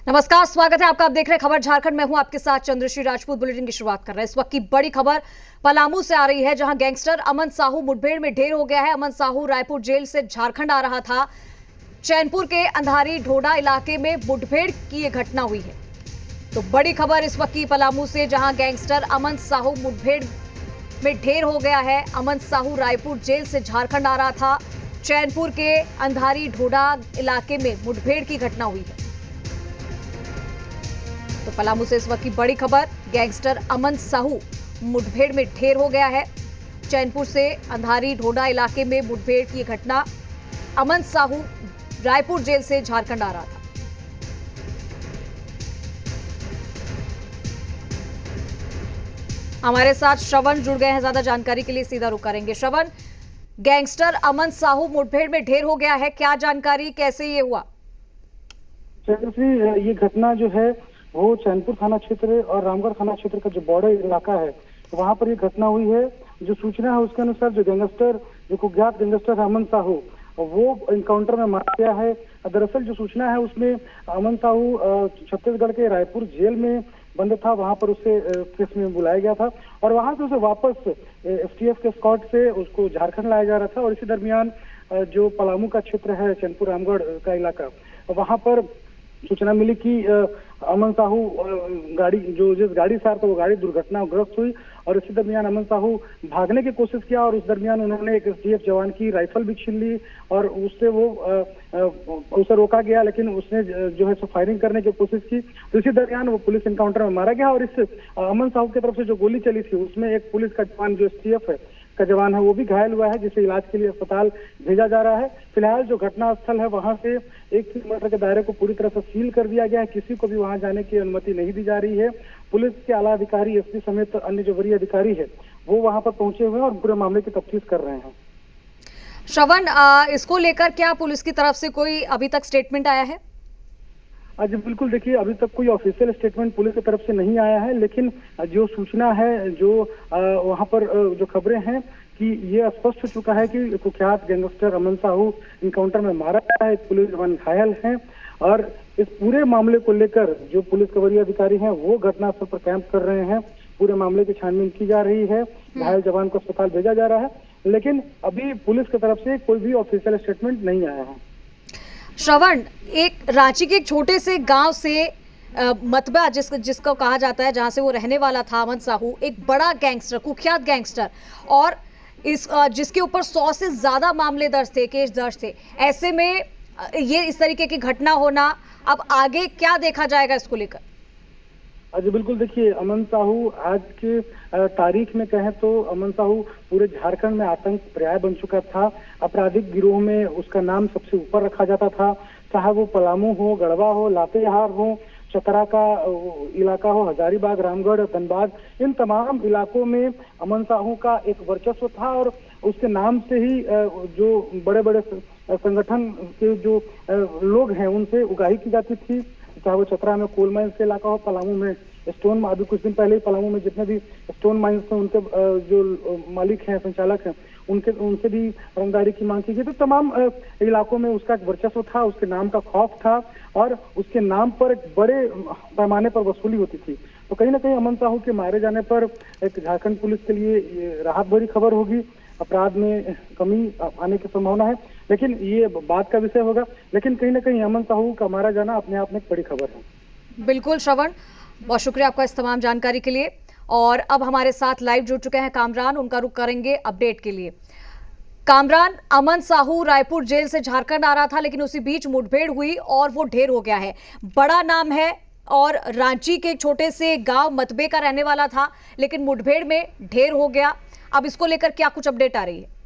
नमस्कार, स्वागत है आपका। आप देख रहे हैं खबर झारखंड। मैं हूं आपके साथ चंद्रश्री राजपूत। बुलेटिन की शुरुआत कर रहे हैं। इस वक्त की बड़ी खबर पलामू से आ रही है, जहां गैंगस्टर अमन साहू मुठभेड़ में ढेर हो गया है। अमन साहू रायपुर जेल से झारखंड आ रहा था। चैनपुर के अंधारी ढोडा इलाके में मुठभेड़ की यह घटना हुई है। तो बड़ी खबर इस वक्त की पलामू से, जहां गैंगस्टर अमन साहू मुठभेड़ में ढेर हो गया है। अमन साहू रायपुर जेल से झारखंड आ रहा था। चैनपुर के अंधारी ढोडा इलाके में मुठभेड़ की घटना हुई है। तो पलामू से इस वक्त की बड़ी खबर, गैंगस्टर अमन साहू मुठभेड़ में ढेर हो गया है। चैनपुर से अंधारी ढोडा इलाके में मुठभेड़ की घटना। अमन साहू रायपुर जेल से झारखंड आ रहा था। हमारे साथ श्रवण जुड़ गए हैं, ज्यादा जानकारी के लिए सीधा रुख करेंगे। श्रवण, गैंगस्टर अमन साहू मुठभेड़ में ढेर हो गया है, क्या जानकारी, कैसे ये हुआ? चंद्रश्री, ये घटना जो है वो चैनपुर थाना क्षेत्र और रामगढ़ थाना क्षेत्र का जो बॉर्डर इलाका है, वहां पर ये घटना हुई है। जो सूचना है उसके अनुसार जो गैंगस्टर, जो कुख्यात गैंगस्टर अमन साहू, वो इनकाउंटर में मारा गया है। दरअसल जो सूचना है उसमें अमन साहू छत्तीसगढ़ के रायपुर जेल में बंद था, वहां पर उसे केस में बुलाया गया था और वहां से उसे वापस एसटीएफ के स्क्वाड से उसको झारखंड लाया जा रहा था। और इसी दरमियान जो पलामू का क्षेत्र है, चैनपुर रामगढ़ का इलाका, वहां पर सूचना मिली कि अमन साहू गाड़ी, जो जिस गाड़ी से आ रहा था वो गाड़ी दुर्घटनाग्रस्त हुई और इसी दरमियान अमन साहू भागने की कोशिश किया और उस दरमियान उन्होंने एक एसटीएफ जवान की राइफल भी छीन ली और उससे उसे रोका गया, लेकिन उसने जो है फायरिंग करने की कोशिश की। तो इसी दरमियान वो पुलिस एनकाउंटर में मारा गया और इस अमन साहू की तरफ से जो गोली चली थी उसमें एक पुलिस का जवान, जो एसटीएफ है का जवान है, वो भी घायल हुआ है, जिसे इलाज के लिए अस्पताल भेजा जा रहा है। फिलहाल जो घटना स्थल है वहां से 1 किलोमीटर के दायरे को पूरी तरह से सील कर दिया गया है। किसी को भी वहां जाने की अनुमति नहीं दी जा रही है। पुलिस के आला अधिकारी, एसपी समेत अन्य जो वरीय अधिकारी है वो वहां पर पहुंचे हुए हैं और पूरे मामले की तफ्तीश कर रहे हैं। श्रवण, इसको लेकर क्या पुलिस की तरफ से कोई अभी तक स्टेटमेंट आया है? जी बिल्कुल, देखिए अभी तक कोई ऑफिशियल स्टेटमेंट पुलिस की तरफ से नहीं आया है, लेकिन जो सूचना है, जो वहां पर जो खबरें हैं कि ये स्पष्ट हो चुका है कि कुख्यात गैंगस्टर अमन साहू इनकाउंटर में मारा गया है, एक पुलिस जवान घायल है और इस पूरे मामले को लेकर जो पुलिस के वरीय अधिकारी हैं वो घटनास्थल पर कैंप कर रहे हैं। पूरे मामले की छानबीन की जा रही है, घायल जवान को अस्पताल भेजा जा रहा है, लेकिन अभी पुलिस की तरफ से कोई भी ऑफिशियल स्टेटमेंट नहीं आया है। श्रवण, एक रांची के एक छोटे से गांव से मतबा जिसको कहा जाता है, जहां से वो रहने वाला था अमन साहू, एक बड़ा गैंगस्टर, कुख्यात गैंगस्टर, और इस जिसके ऊपर 100 से ज्यादा मामले दर्ज थे, केस दर्ज थे। ऐसे में ये इस तरीके की घटना होना, अब आगे क्या देखा जाएगा इसको लेकर? जी बिल्कुल, देखिए अमन साहू आज के तारीख में कहें तो अमन साहू पूरे झारखंड में आतंक पर्याय बन चुका था। आपराधिक गिरोह में उसका नाम सबसे ऊपर रखा जाता था, चाहे वो पलामू हो, गढ़वा हो, लातेहार हो, चतरा का इलाका हो, हजारीबाग, रामगढ़, धनबाद, इन तमाम इलाकों में अमन साहू का एक वर्चस्व था और उसके नाम से ही जो बड़े बड़े संगठन के जो लोग हैं उनसे उगाही की जाती थी। चाहे वो चतरा में कोल माइंस के इलाका हो, पलामू में स्टोन, अभी कुछ दिन पहले ही पलामू में जितने भी स्टोन माइंस थे उनके जो मालिक हैं, संचालक हैं, उनसे भी रंगदारी की मांग की गई। तो तमाम इलाकों में उसका एक वर्चस्व था, उसके नाम का खौफ था और उसके नाम पर एक बड़े पैमाने पर वसूली होती थी। तो कहीं ना कहीं अमन साहू के मारे जाने पर एक झारखंड पुलिस के लिए राहत भरी खबर होगी, अपराध में कमी आने की संभावना है, लेकिन ये बात का विषय होगा। लेकिन कहीं ना कहीं अमन साहू का मारा जाना अपने आप में एक बड़ी खबर है। बिल्कुल श्रवण, बहुत शुक्रिया आपका इस तमाम जानकारी के लिए। और अब हमारे साथ लाइव जुड़ चुके हैं कामरान, उनका रुख करेंगे अपडेट के लिए। कामरान, अमन साहू रायपुर जेल से झारखंड आ रहा था, लेकिन उसी बीच मुठभेड़ हुई और वो ढेर हो गया है। बड़ा नाम है और रांची के एक छोटे से गांव मतबे का रहने वाला था, लेकिन मुठभेड़ में ढेर हो गया। अब इसको लेकर क्या कुछ अपडेट आ रही है?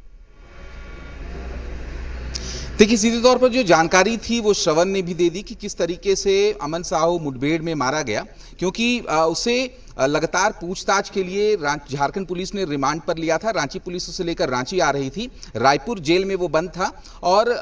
देखिए, सीधे तौर पर जो जानकारी थी वो श्रवण ने भी दे दी कि किस तरीके से अमन साहू मुठभेड़ में मारा गया, क्योंकि उसे लगातार पूछताछ के लिए झारखंड पुलिस ने रिमांड पर लिया था। रांची पुलिस उसे लेकर रांची आ रही थी। रायपुर जेल में वो बंद था और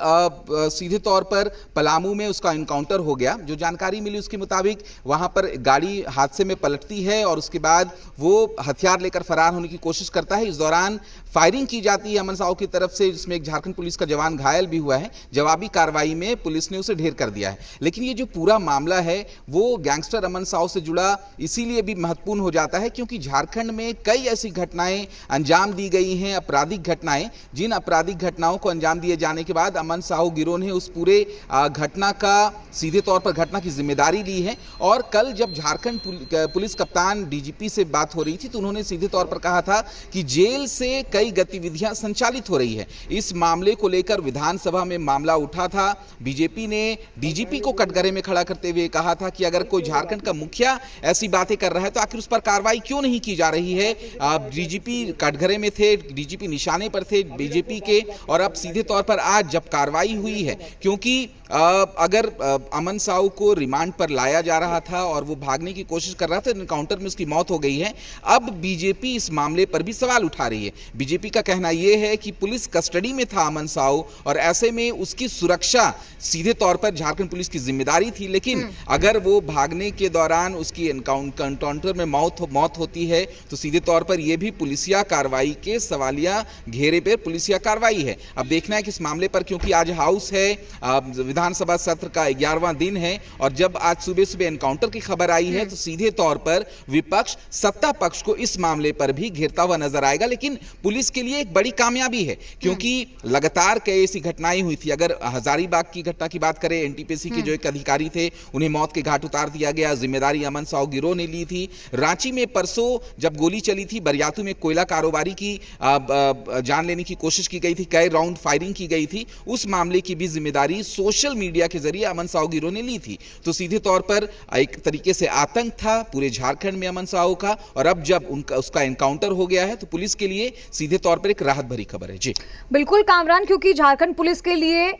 सीधे तौर पर पलामू में उसका इनकाउंटर हो गया। जो जानकारी मिली उसके मुताबिक वहां पर गाड़ी हादसे में पलटती है और उसके बाद वो हथियार लेकर फरार होने की कोशिश करता है। इस दौरान फायरिंग की जाती है अमन साहू की तरफ से, जिसमें एक झारखंड पुलिस का जवान घायल भी हुआ है। जवाबी कार्रवाई में पुलिस ने उसे ढेर कर दिया है। लेकिन ये जो पूरा मामला है वो गैंगस्टर अमन साहू से जुड़ा इसीलिए भी महत्वपूर्ण हो जाता है क्योंकि झारखंड में कई ऐसी घटनाएं अंजाम दी गई हैं, आपराधिक घटनाएं, जिन आपराधिक घटनाओं को अंजाम दिए जाने के बाद अमन साहू गिरोह ने उस पूरे घटना का सीधे तौर पर घटना की जिम्मेदारी ली है। और कल जब झारखंड पुलिस कप्तान डीजीपी से बात हो रही थी तो उन्होंने सीधे तौर पर कहा था कि जेल से कई गतिविधियां संचालित हो रही है। इस मामले को लेकर विधानसभा में मामला उठा था। बीजेपी ने डीजीपी को कटघरे में खड़ा करते हुए कहा था कि अगर कोई झारखंड का मुखिया ऐसी बातें कर रहा है तो आखिर उस पर कार्रवाई क्यों नहीं की जा रही है। डीजीपी कटघरे में थे, डीजीपी निशाने पर थे बीजेपी के, और अब सीधे तौर पर आज जब कार्रवाई हुई है, क्योंकि अगर अमन साहू को रिमांड पर लाया जा रहा था और वो भागने की कोशिश कर रहा था, एनकाउंटर में उसकी मौत हो गई है। अब बीजेपी इस मामले पर भी सवाल उठा रही है। बीजेपी का कहना यह है कि पुलिस कस्टडी में था अमन साहू और ऐसे में उसकी सुरक्षा सीधे तौर पर झारखंड पुलिस की जिम्मेदारी थी। लेकिन अगर वो भागने के दौरान उसकी एनकाउंटर में मौत होती है तो सीधे तौर पर यह भी पुलिसिया कार्रवाई के सवालिया घेरे पर पुलिसिया कार्रवाई है। अब देखना है कि इस मामले पर, क्योंकि आज हाउस है, विधानसभा सत्र का 11वां दिन है और जब आज सुबह सुबह एनकाउंटर की खबर आई है तो सीधे तौर पर विपक्ष सत्ता पक्ष को इस मामले पर भी घेरता हुआ नजर आएगा। लेकिन पुलिस के लिए एक बड़ी कामयाबी है क्योंकि लगातार कई ऐसी घटनाएं हुई थी। अगर हजारीबाग की घटना की बात करें, एनटीपीसी के जो एक अधिकारी थे उन्हें मौत के घाट उतार दिया गया, जिम्मेदारी अमन साहू गिरोह ने ली थी। रांची में परसों जब गोली चली थी, बरियातू में कोयला कारोबारी की जान लेने की कोशिश की गई थी, कई राउंड फायरिंग की गई थी, उस मामले की भी जिम्मेदारी सोशल मीडिया के जरिए अमन साहू गिरोह ने ली थी। तो सीधे तौर पर एक तरीके से आतंक था पूरे झारखंड में अमन साहू का, और अब जब उसका एनकाउंटर हो गया है तो पुलिस के लिए सीधे तौर पर एक राहत भरी खबर है। जी बिल्कुल कामरान, क्योंकि झारखंड पुलिस के लिए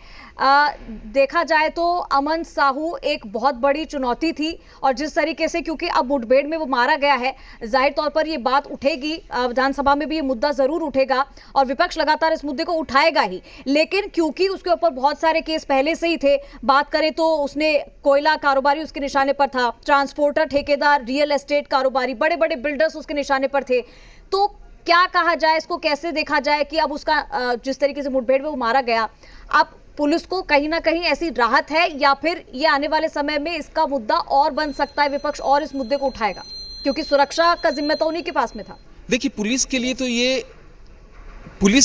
देखा जाए तो अमन साहू एक बहुत बड़ी चुनौती थी और जिस तरीके से, क्योंकि अब मुठभेड़ में वो मारा गया है, जाहिर तौर पर ये बात उठेगी, विधानसभा में भी ये मुद्दा जरूर उठेगा और विपक्ष लगातार इस मुद्दे को उठाएगा ही। लेकिन क्योंकि उसके ऊपर बहुत सारे केस पहले से ही थे, बात करें तो उसने कोयला कारोबारी उसके निशाने पर था, ट्रांसपोर्टर, ठेकेदार, रियल एस्टेट कारोबारी, बड़े बड़े बिल्डर्स उसके निशाने पर थे। तो क्या कहा जाए, इसको कैसे देखा जाए कि अब उसका जिस तरीके से मुठभेड़ में वो मारा गया, अब पुलिस को कहीं ना कहीं ऐसी राहत है या फिर ये आने वाले समय में इसका मुद्दा और बन सकता है, विपक्ष और इस मुद्दे को उठाएगा, क्योंकि सुरक्षा का जिम्मा तो उन्हीं के पास में था। देखिए, पुलिस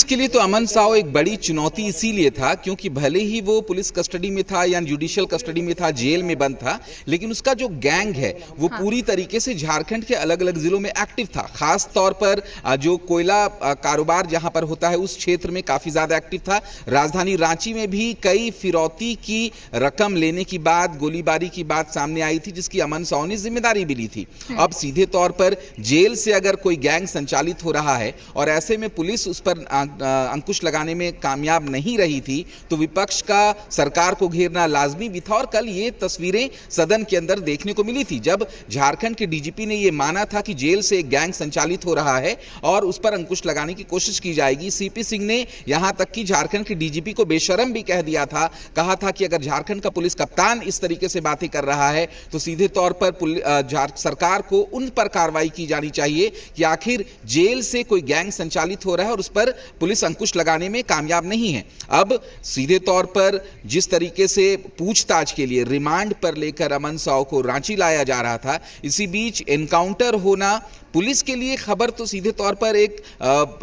के लिए तो अमन साहू एक बड़ी चुनौती इसीलिए था क्योंकि भले ही वो पुलिस कस्टडी में था या जुडिशियल कस्टडी में था, जेल में बंद था, लेकिन उसका जो गैंग है वो पूरी तरीके से झारखंड के अलग अलग जिलों में एक्टिव था। खास तौर पर जो कोयला कारोबार जहां पर होता है उस क्षेत्र में काफी ज्यादा एक्टिव था। राजधानी रांची में भी कई फिरौती की रकम लेने की बात, गोलीबारी की बात सामने आई थी, जिसकी अमन साहू ने जिम्मेदारी भी ली थी। अब सीधे तौर पर जेल से अगर कोई गैंग संचालित हो रहा है और ऐसे में पुलिस उस पर अंकुश लगाने में कामयाब नहीं रही थी तो विपक्ष का सरकार को घेरना लाजमी भी था। और कल ये तस्वीरें सदन के अंदर देखने को मिली थी जब झारखंड के डीजीपी ने यह माना था कि जेल से एक गैंग संचालित हो रहा है और उस पर अंकुश लगाने की कोशिश की जाएगी। सीपी सिंह ने यहां तक कि झारखंड के डीजीपी को बेशरम भी कह दिया था, कहा था कि अगर झारखंड का पुलिस कप्तान इस तरीके से बातें कर रहा है तो सीधे तौर पर सरकार को उन पर कार्रवाई की जानी चाहिए कि आखिर जेल से कोई गैंग संचालित हो रहा है और उस पर पुलिस अंकुश लगाने में कामयाब नहीं है। अब सीधे तौर पर जिस तरीके से पूछताछ के लिए रिमांड पर लेकर अमन साहू को रांची लाया जा रहा था, इसी बीच एनकाउंटर होना पुलिस के लिए खबर तो सीधे तौर पर एक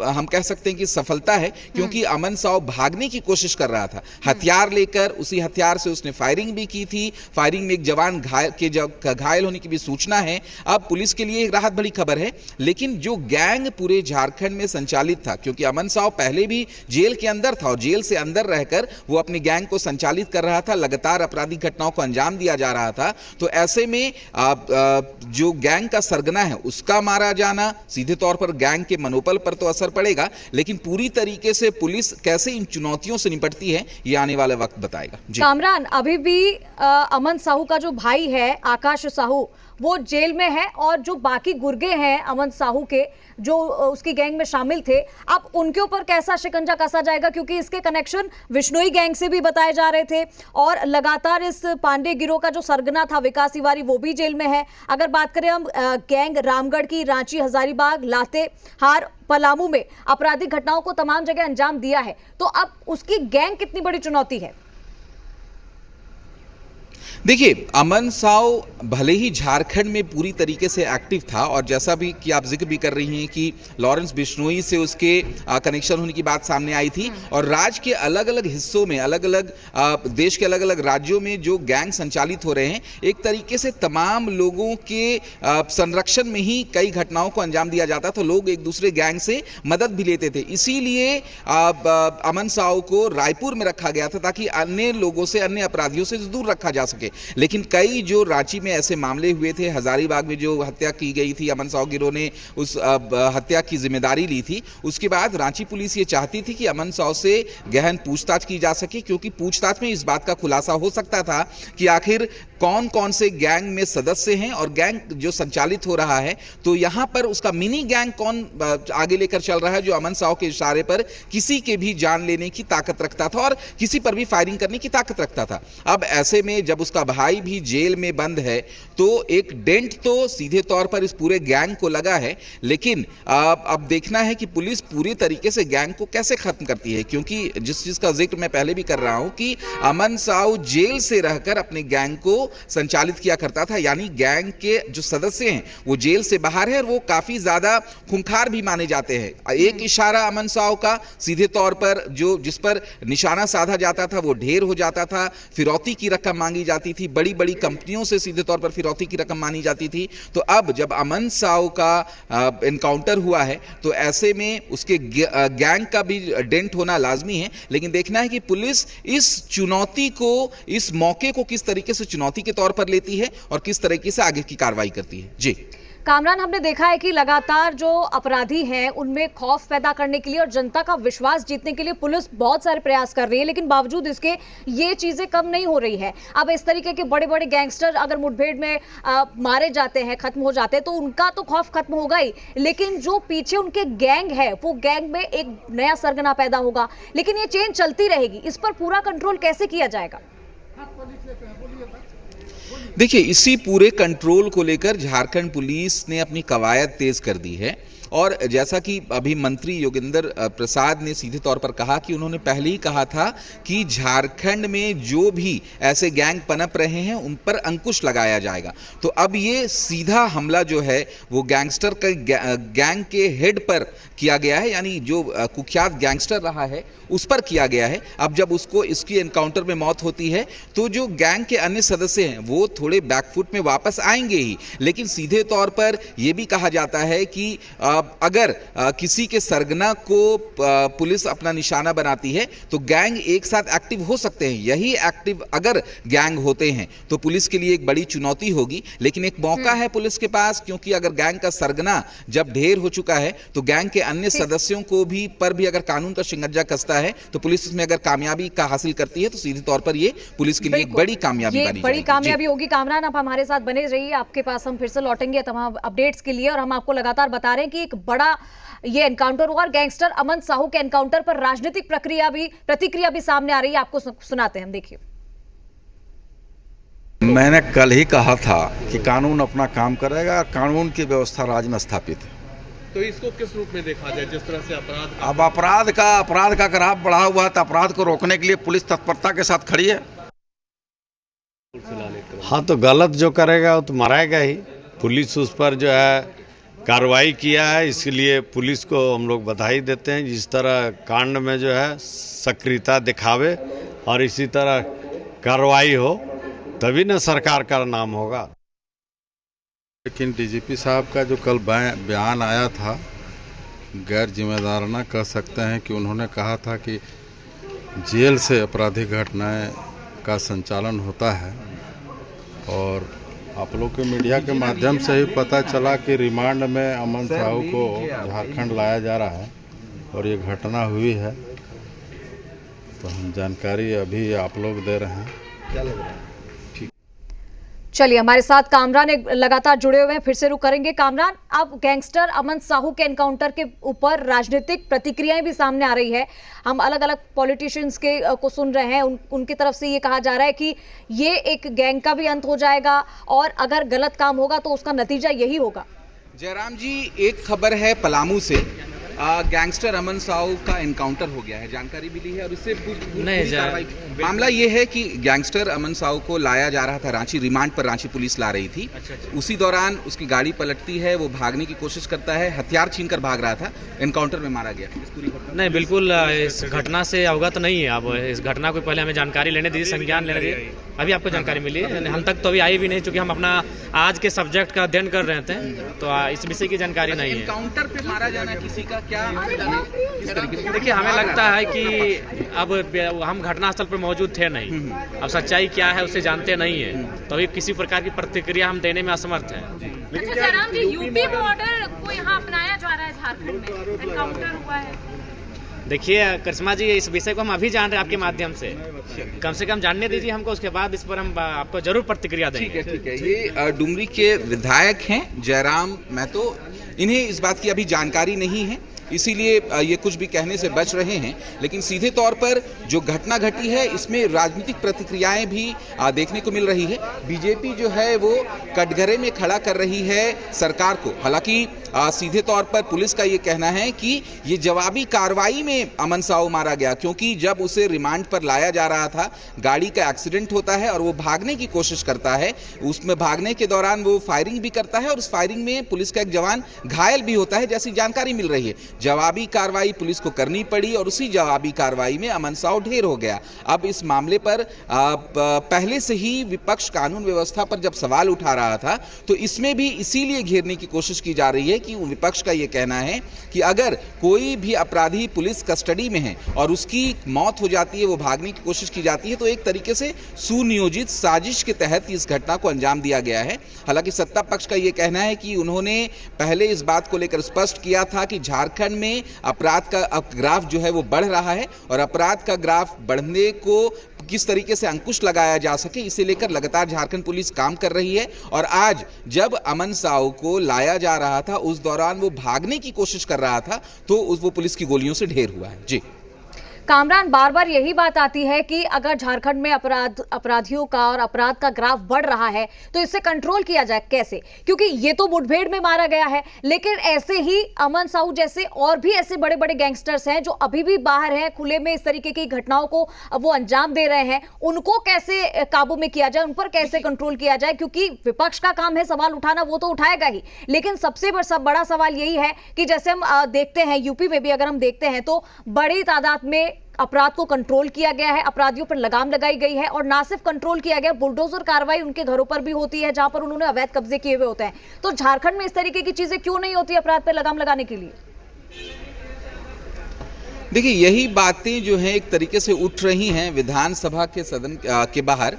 हम कह सकते हैं कि सफलता है, क्योंकि अमन साहू भागने की कोशिश कर रहा था हथियार लेकर। उसी हथियार से उसने फायरिंग भी की थी। फायरिंग में एक जवान घायल होने की भी सूचना है। अब पुलिस के लिए एक राहत भरी खबर है। लेकिन जो गैंग पूरे झारखंड में संचालित था, क्योंकि अमन साहू पहले भी जेल के अंदर था और जेल से अंदर रहकर वो अपने गैंग को संचालित कर रहा था, लगातार आपराधिक घटनाओं को अंजाम दिया जा रहा था। तो ऐसे में जो गैंग का सरगना है उसका मारा जाना, सीधे तौर पर गैंग के मनोबल पर तो असर पड़ेगा, लेकिन पूरी तरीके से पुलिस कैसे इन चुनौतियों से निपटती है ये आने वाला वक्त बताएगा। जी कामरान, अभी भी अमन साहू का जो भाई है आकाश साहू वो जेल में है और जो बाकी गुर्गे हैं अमन साहू के जो उसकी गैंग में शामिल थे, अब उनके ऊपर कैसा शिकंजा कसा जाएगा, क्योंकि इसके कनेक्शन विश्नोई गैंग से भी बताए जा रहे थे और लगातार इस पांडे गिरोह का जो सरगना था विकास तिवारी वो भी जेल में है। अगर बात करें हम गैंग रामगढ़ की, रांची, हजारीबाग, लातेहार, पलामू में आपराधिक घटनाओं को तमाम जगह अंजाम दिया है, तो अब उसकी गैंग कितनी बड़ी चुनौती है? देखिए, अमन साहू भले ही झारखंड में पूरी तरीके से एक्टिव था और जैसा भी कि आप जिक्र भी कर रही हैं कि लॉरेंस बिश्नोई से उसके कनेक्शन होने की बात सामने आई थी और राज्य के अलग अलग हिस्सों में, अलग अलग देश के अलग अलग राज्यों में जो गैंग संचालित हो रहे हैं, एक तरीके से तमाम लोगों के संरक्षण में ही कई घटनाओं को अंजाम दिया जाता, तो लोग एक दूसरे गैंग से मदद भी लेते थे। इसीलिए अमन साहू को रायपुर में रखा गया था ताकि अन्य लोगों से, अन्य अपराधियों से दूर रखा जा सके। लेकिन कई जो रांची में ऐसे मामले हुए थे, हजारीबाग में जो हत्या की गई थी, अमन साहू गिरोह ने उस हत्या की जिम्मेदारी ली थी, उसके बाद रांची पुलिस ये चाहती थी कि अमन साहू से गहन पूछताछ की जा सके, क्योंकि पूछताछ में इस बात का खुलासा हो सकता था कि आखिर कौन कौन से गैंग में सदस्य हैं और गैंग जो संचालित हो रहा है, तो यहां पर उसका मिनी गैंग कौन आगे लेकर चल रहा है जो अमन साहू के इशारे पर किसी के भी जान लेने की ताकत रखता था और किसी पर भी फायरिंग करने की ताकत रखता था। अब ऐसे में जब उसका भाई भी जेल में बंद है तो एक डेंट तो सीधे तौर पर इस पूरे गैंग को लगा है, लेकिन अब देखना है कि पुलिस पूरी तरीके से गैंग को कैसे खत्म करती है, क्योंकि जिस चीज का जिक्र मैं पहले भी कर रहा हूं कि अमन साहू जेल से रहकर अपने गैंग को संचालित किया करता था, यानी गैंग के जो सदस्य हैं वो जेल से बाहर है और वो काफी ज्यादा खूंखार भी माने जाते हैं। एक इशारा अमन साहू का सीधे तौर पर जो जिस पर निशाना साधा जाता था वो ढेर हो जाता था, फिरौती की रकम मांगी जाती थी, बड़ी बड़ी कंपनियों से सीधे तौर पर फिरौती की रकम मानी जाती थी। तो अब जब अमन साहू का एनकाउंटर हुआ है तो ऐसे में उसके गैंग का भी डेंट होना लाजमी है, लेकिन देखना है कि पुलिस इस चुनौती को, इस मौके को किस तरीके से चुनौती के तौर पर लेती है और किस तरीके से आगे की कार्रवाई करती है। जी कामरान, हमने देखा है कि लगातार जो अपराधी हैं उनमें खौफ पैदा करने के लिए और जनता का विश्वास जीतने के लिए पुलिस बहुत सारे प्रयास कर रही है, लेकिन बावजूद इसके ये चीजें कम नहीं हो रही है। अब इस तरीके के बड़े बड़े गैंगस्टर अगर मुठभेड़ में मारे जाते हैं, खत्म हो जाते हैं, तो उनका तो खौफ खत्म होगा ही, लेकिन जो पीछे उनके गैंग है वो गैंग में एक नया सरगना पैदा होगा। लेकिन ये चेन चलती रहेगी, इस पर पूरा कंट्रोल कैसे किया जाएगा? देखिए, इसी पूरे कंट्रोल को लेकर झारखंड पुलिस ने अपनी कवायद तेज कर दी है और जैसा कि अभी मंत्री योगेंद्र प्रसाद ने सीधे तौर पर कहा कि उन्होंने पहले ही कहा था कि झारखंड में जो भी ऐसे गैंग पनप रहे हैं उन पर अंकुश लगाया जाएगा। तो अब ये सीधा हमला जो है वो गैंगस्टर का गैंग के हेड पर किया गया है, यानी जो कुख्यात गैंगस्टर रहा है उस पर किया गया है। अब जब उसको इसकी एनकाउंटर में मौत होती है तो जो गैंग के अन्य सदस्य हैं वो थोड़े बैकफुट में वापस आएंगे ही, लेकिन सीधे तौर पर यह भी कहा जाता है कि अगर किसी के सरगना को पुलिस अपना निशाना बनाती है तो गैंग एक साथ एक्टिव हो सकते हैं। यही एक्टिव अगर गैंग होते हैं तो पुलिस के लिए एक बड़ी चुनौती होगी, लेकिन एक मौका है पुलिस के पास, क्योंकि अगर गैंग का सरगना जब ढेर हो चुका है तो गैंग के अन्य सदस्यों को भी पर भी अगर कानून का शिकंजा कसता है तो पुलिस इसमें अगर कामयाबी का हासिल करती है तो सीधे तौर पर ये पुलिस के लिए एक बड़ी कामयाबी होगी। कामरान, आप हमारे साथ बने रहिए, आपके पास हम फिर से लौटेंगे तमाम अपडेट्स के लिए और हम आपको लगातार बता रहे हैं कि एक बड़ा ये एनकाउंटर हुआ और गैंगस्टर अमन साहू के एनकाउंटर पर राजनीतिक प्रतिक्रिया भी सामने आ रही है। आपको सुनाते हैं, हम देखिए। मैंने कल ही कहा था कि कानून अपना काम करेगा, कानून की व्यवस्था राज्य में स्थापित है। तो इसको किस रूप में देखा जाए, जिस तरह से अब अपराध का ग्राफ बढ़ा हुआ है तो अपराध को रोकने के लिए पुलिस तत्परता के साथ खड़ी है। हाँ, तो गलत जो करेगा वो तो मराएगा ही। पुलिस उस पर जो है कार्रवाई किया है, इसलिए पुलिस को हम लोग बधाई देते हैं। जिस तरह कांड में जो है सक्रियता दिखावे और इसी तरह कार्रवाई हो तभी न सरकार का नाम होगा। लेकिन डीजीपी साहब का जो कल बयान आया था गैर जिम्मेदाराना कह सकते हैं कि उन्होंने कहा था कि जेल से आपराधिक घटनाएं का संचालन होता है और आप लोग के मीडिया के माध्यम से ही पता चला कि रिमांड में अमन साहू को झारखंड लाया जा रहा है और ये घटना हुई है, तो हम जानकारी अभी आप लोग दे रहे हैं। चलिए, हमारे साथ कामरान लगातार जुड़े हुए हैं, फिर से रुक करेंगे। कामरान, अब गैंगस्टर अमन साहू के एनकाउंटर के ऊपर राजनीतिक प्रतिक्रियाएं भी सामने आ रही है। हम अलग अलग पॉलिटिशियंस के को सुन रहे हैं, उनकी तरफ से ये कहा जा रहा है कि ये एक गैंग का भी अंत हो जाएगा और अगर गलत काम होगा तो उसका नतीजा यही होगा। जयराम जी, एक खबर है पलामू से, गैंगस्टर अमन साहू का एनकाउंटर हो गया है, जानकारी मिली है और इससे पूरी कार्रवाई। मामला ये है कि गैंगस्टर अमन साहू को लाया जा रहा था रांची, रिमांड पर रांची पुलिस ला रही थी। उसी दौरान उसकी गाड़ी पलटती है, वो भागने की कोशिश करता है, हथियार छीनकर भाग रहा था, एनकाउंटर में मारा गया। इस पूरी घटना नहीं, बिल्कुल इस घटना से अवगत नहीं है। अब इस घटना को पहले हमें जानकारी लेने दीजिए, संज्ञान लेने दीजिए। अभी आपको जानकारी मिली है, हम तक तो अभी आई भी नहीं, क्योंकि हम अपना आज के सब्जेक्ट का अध्ययन कर रहे थे, तो इस विषय की जानकारी नहीं है। एनकाउंटर पे मारा जाना किसी का क्या, देखिए, हमें लगता है कि अब हम घटनास्थल पर मौजूद थे नहीं, अब सच्चाई क्या है उसे जानते नहीं है, तो अभी किसी प्रकार की प्रतिक्रिया हम देने में असमर्थ हैं। अच्छा जयराम जी, यूपी मॉडल को यहाँ अपनाया जा रहा है झारखंड में, एनकाउंटर हुआ है। देखिए करिश्मा जी, इस विषय को हम अभी जान रहे हैं आपके माध्यम से कम जानने दीजिए हमको, उसके बाद इस पर हम आपको जरूर प्रतिक्रिया देंगे। ठीक है। ये डुमरी के विधायक हैं जयराम महतो, इन्हें इस बात की अभी जानकारी नहीं है, इसीलिए ये कुछ भी कहने से बच रहे हैं। लेकिन सीधे तौर पर जो घटना घटी है इसमें राजनीतिक प्रतिक्रियाएं भी देखने को मिल रही है। बीजेपी जो है वो कटघरे में खड़ा कर रही है सरकार को। हालांकि सीधे तौर पर पुलिस का ये कहना है कि ये जवाबी कार्रवाई में अमन साहू मारा गया, क्योंकि जब उसे रिमांड पर लाया जा रहा था गाड़ी का एक्सीडेंट होता है और वो भागने की कोशिश करता है। उसमें भागने के दौरान वो फायरिंग भी करता है और उस फायरिंग में पुलिस का एक जवान घायल भी होता है, जैसी जानकारी मिल रही है। जवाबी कार्रवाई पुलिस को करनी पड़ी और उसी जवाबी कार्रवाई में अमन साहू ढेर हो गया। अब इस मामले पर पहले से ही विपक्ष कानून व्यवस्था पर जब सवाल उठा रहा था, तो इसमें भी इसीलिए घेरने की कोशिश की जा रही है कि विपक्ष का यह कहना है कि अगर कोई भी अपराधी पुलिस कस्टडी में है और उसकी मौत हो जाती है, वो भागने की कोशिश की जाती है, तो एक तरीके से सुनियोजित साजिश के तहत इस घटना को अंजाम दिया गया है। हालांकि सत्ता पक्ष का यह कहना है कि उन्होंने पहले इस बात को लेकर स्पष्ट किया था कि झारखंड में अपराध का ग्राफ जो है वो बढ़ रहा है और अपराध का ग्राफ बढ़ने को किस तरीके से अंकुश लगाया जा सके, इसे लेकर लगातार झारखंड पुलिस काम कर रही है। और आज जब अमन साहू को लाया जा रहा था, उस दौरान वो भागने की कोशिश कर रहा था, तो वो पुलिस की गोलियों से ढेर हुआ है। जी कामरान, बार बार यही बात आती है कि अगर झारखंड में अपराधियों का और अपराध का ग्राफ बढ़ रहा है तो इसे कंट्रोल किया जाए कैसे, क्योंकि ये तो मुठभेड़ में मारा गया है, लेकिन ऐसे ही अमन साहू जैसे और भी ऐसे बड़े बड़े गैंगस्टर्स हैं जो अभी भी बाहर हैं, खुले में इस तरीके की घटनाओं को वो अंजाम दे रहे हैं। उनको कैसे काबू में किया जाए, उन पर कैसे कंट्रोल किया जाए, क्योंकि विपक्ष का काम है सवाल उठाना, वो तो उठाएगा ही, लेकिन सबसे बड़ा सवाल यही है कि जैसे हम देखते हैं यूपी में भी अगर हम देखते हैं तो बड़ी तादाद में अपराध को कंट्रोल किया गया है, अपराधियों पर लगाम लगाई गई है, और ना सिर्फ कंट्रोल किया गया, बुलडोजर कार्रवाई उनके घरों पर भी होती है जहां पर उन्होंने अवैध कब्जे किए हुए होते हैं। तो झारखंड में इस तरीके की चीजें क्यों नहीं होती अपराध पर लगाम लगाने के लिए? देखिए, यही बातें जो हैं एक तरीके से उठ रही हैं विधानसभा के सदन के बाहर।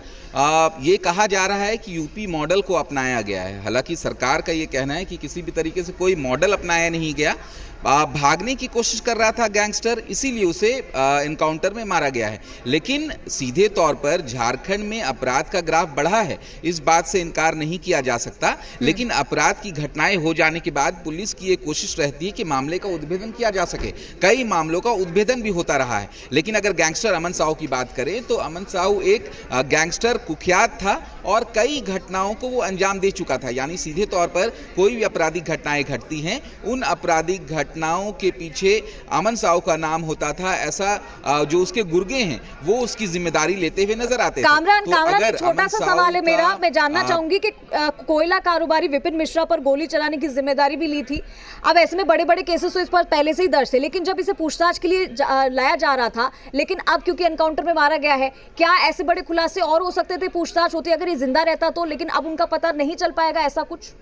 ये कहा जा रहा है कि यूपी मॉडल को अपनाया गया है। हालांकि सरकार का ये कहना है कि किसी भी तरीके से कोई मॉडल अपनाया नहीं गया। भागने की कोशिश कर रहा था गैंगस्टर, इसीलिए उसे एनकाउंटर में मारा गया है। लेकिन सीधे तौर पर झारखंड में अपराध का ग्राफ बढ़ा है, इस बात से इनकार नहीं किया जा सकता। लेकिन अपराध की घटनाएं हो जाने के बाद पुलिस की ये कोशिश रहती है कि मामले का उद्भेदन किया जा सके। कई मामलों का उद्भेदन भी होता रहा है। लेकिन अगर गैंगस्टर अमन साहू की बात करें तो अमन साहू एक गैंगस्टर कुख्यात था और कई घटनाओं को वो अंजाम दे चुका था। यानी सीधे तौर पर कोई भी आपराधिक घटनाएं घटती हैं, उन आपराधिक घटनाओं के पीछे अमन साहू का नाम होता था। ऐसा जो उसके गुर्गे हैं वो उसकी जिम्मेदारी लेते हुए नजर आते थे। कामरान, एक छोटा सा सवाल है मेरा, मैं जानना चाहूंगी कि कोयला कारोबारी विपिन मिश्रा पर गोली चलाने की जिम्मेदारी भी ली थी। अब ऐसे में बड़े बड़े केसेस तो इस पर पहले से ही दर्ज थे, लेकिन जब इसे पूछताछ के लिए लाया जा रहा था, लेकिन अब क्योंकि एनकाउंटर में मारा गया है, क्या ऐसे बड़े खुलासे और हो सकते थे पूछताछ होती अगर ये जिंदा रहता तो, लेकिन अब उनका पता नहीं चल पाएगा, ऐसा कुछ?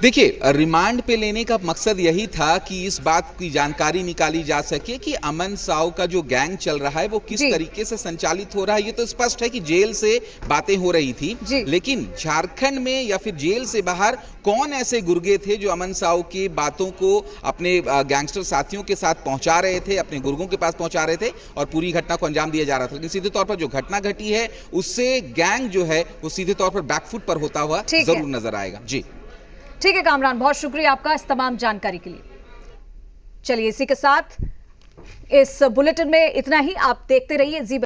देखिए, रिमांड पे लेने का मकसद यही था कि इस बात की जानकारी निकाली जा सके कि अमन साहू का जो गैंग चल रहा है वो किस तरीके से संचालित हो रहा है। ये तो स्पष्ट है कि जेल से बातें हो रही थी, लेकिन झारखंड में या फिर जेल से बाहर कौन ऐसे गुर्गे थे जो अमन साहू की बातों को अपने गैंगस्टर साथियों के साथ पहुंचा रहे थे, अपने गुर्गों के पास पहुंचा रहे थे और पूरी घटना को अंजाम दिया जा रहा था। लेकिन सीधे तौर पर जो घटना घटी है उससे गैंग जो है वो सीधे तौर पर बैकफुट पर होता हुआ जरूर नजर आएगा। जी ठीक है कामरान, बहुत शुक्रिया आपका इस तमाम जानकारी के लिए। चलिए इसी के साथ इस बुलेटिन में इतना ही। आप देखते रहिए जी।